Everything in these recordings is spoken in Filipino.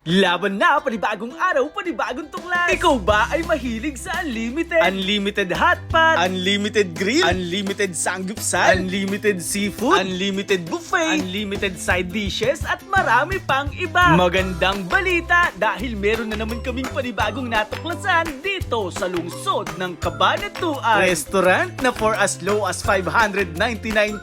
Laban na, panibagong araw, panibagong tuklas. Ikaw ba ay mahilig sa unlimited? Unlimited hotpot, unlimited grill, unlimited sanggupsal, unlimited seafood, unlimited buffet, unlimited side dishes, at marami pang iba. Magandang balita dahil meron na naman kaming panibagong natuklasan dito sa lungsod ng Cabanatuan. Restaurant na for as low as 599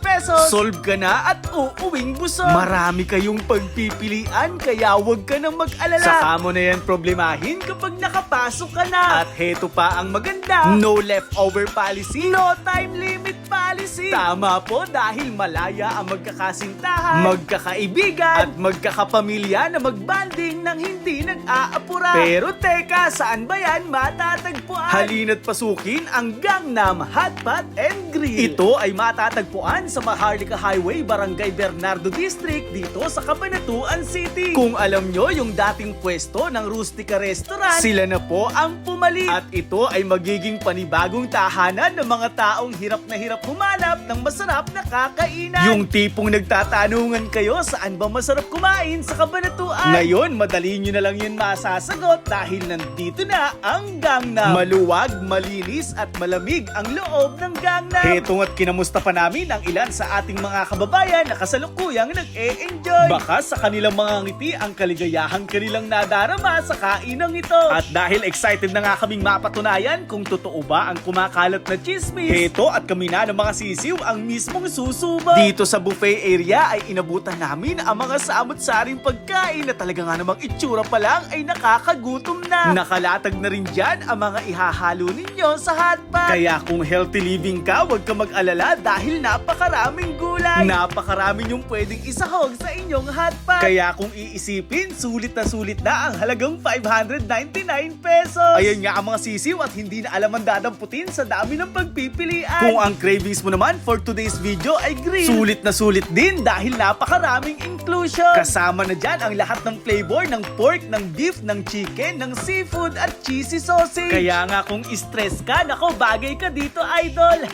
pesos, solve ka na at uuwing busog. Marami kayong pagpipilian kaya huwag ka nang mag-alala. Saka mo na yan problemahin kapag nakapasok ka na. At heto pa ang maganda, no leftover policy, no time limit policy. Tama po dahil malaya ang magkakasintahan, magkakaibigan, at magkakapamilya na magbanding nang hindi nag-aapura. Pero teka, saan ba yan matatagpuan? Halina't pasukin ang Gangnam Hotpot and Grill. Ito ay matatagpuan sa Maharlika Highway, Barangay Bernardo District, dito sa Cabanatuan City. Kung alam nyo yung dating pwesto ng Rustica Restaurant, sila na po ang pumalit. At ito ay magiging panibagong tahanan ng mga taong hirap na hirap humanap ng masarap na kakainan. Yung tipong nagtatanungan kayo saan ba masarap kumain sa Cabanatuan. Ngayon, madali nyo na lang yun masasagot dahil nandito na ang Gangnam. Maluwag, malinis at malamig ang loob ng Gangnam. Hetong at kinamusta pa namin ang ilan sa ating mga kababayan na kasalukuyang nag-e-enjoy. Baka sa kanilang mga ngiti ang kaligayahan kanilang nadarama sa kainang ito. At dahil excited na nga kaming mapatunayan kung totoo ba ang kumakalat na chismis, heto at kami na ng mga sisiw ang mismong susubo. Dito sa buffet area ay inabutan namin ang mga samot-saring pagkain na talaga nga namang itsura pa lang ay nakakagutom na. Nakalatag na rin dyan ang mga ihahalo ninyo sa hotpot. Kaya kung healthy living ka, huwag ka mag-alala dahil napakaraming gulay. Napakarami yung pwedeng isahog sa inyong hotpot. Kaya kung iisipin, sulit na ang halagang 599 pesos. Ayan nga ang mga sisiw at hindi na alam ang dadamputin sa dami ng pagpipilian. Kung ang cravings mo naman for today's video ay grill, sulit na sulit din dahil napakaraming inclusion. Kasama na dyan ang lahat ng flavor ng pork, ng beef, ng chicken, ng seafood at cheesy sausage. Kaya nga kung stress ka, nako bagay ka dito, idol.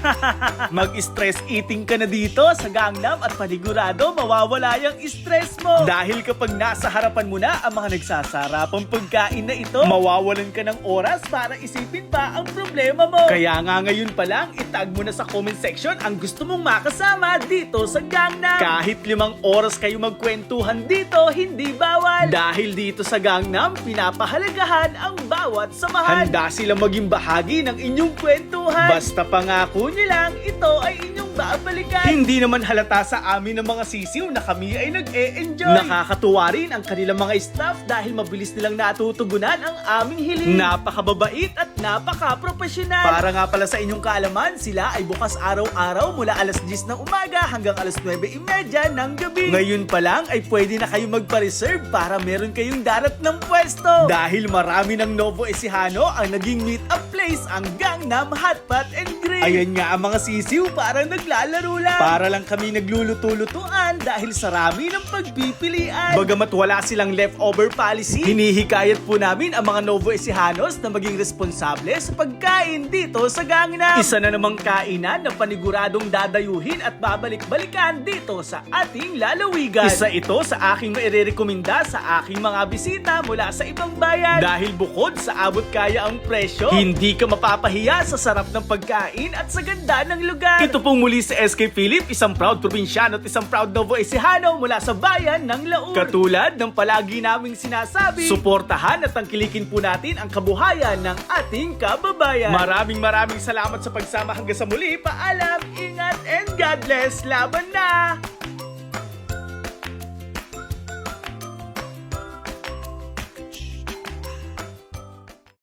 Mag-stress eating ka na dito sa Gangnam at panigurado mawawala yung stress mo. Dahil kapag nasa harapan mo na ang mga nagsasarapang pagkain na ito, mawawalan ka ng oras para isipin pa ang problema mo. Kaya nga ngayon pa lang, itag mo na sa comment section ang gusto mong makasama dito sa Gangnam. Kahit 5 oras kayo magkwentuhan dito, hindi bawal. Dahil dito sa Gangnam, pinapahalagahan ang bawat samahan. Handa silang maging bahagi ng inyong kwentuhan. Basta pangako nyo lang, ito ay inyong babalikan. Hindi naman halata sa amin ng mga sisiw na kami ay nag-e-enjoy. Nakakatuwa rin ang kanilang mga staff dahil mabilis nilang natutugunan ang aming hiling. Napakababait at napaka-professional. Para nga pala sa inyong kaalaman, sila ay bukas araw-araw mula alas 10 ng umaga hanggang alas 9:30 ng gabi. Ngayon pa lang ay pwede na kayo magpa-reserve para meron kayong darat ng pwesto. Dahil marami ng Novo Ecijano ang naging meet-up place ang Gangnam Hotpot and Grill. Ayan nga ang mga sisiw parang naglalaro lang. Para lang kami nagluluto-lutuan dahil sa rami ng pagpipilian. Bagamat wala silang leftover policy, hinihikayat po namin ang mga Novo Ecijanos na maging responsable sa pagkain dito sa Gangnam. Isa na namang kainan na paniguradong dadayuhin at babalik-balikan dito sa ating lalawigan. Isa ito sa aking mairerekomenda sa aking mga bisita mula sa ibang bayan. Dahil bukod sa abot kaya ang presyo, hindi ka mapapahiya sa sarap ng pagkain at sa ganda ng lugar. Ito pong muli si SK Philip, isang proud probinsyano at isang proud Novo Ecijano mula sa bayan ng Laur. Katulad ng palagi naming sinasabi, suportahan at tangkilikin po natin ang kabuhayan ng ating kababayan. Maraming salamat sa pagsama hanggang sa muli. Paalam, ingat, and God bless. Laban na!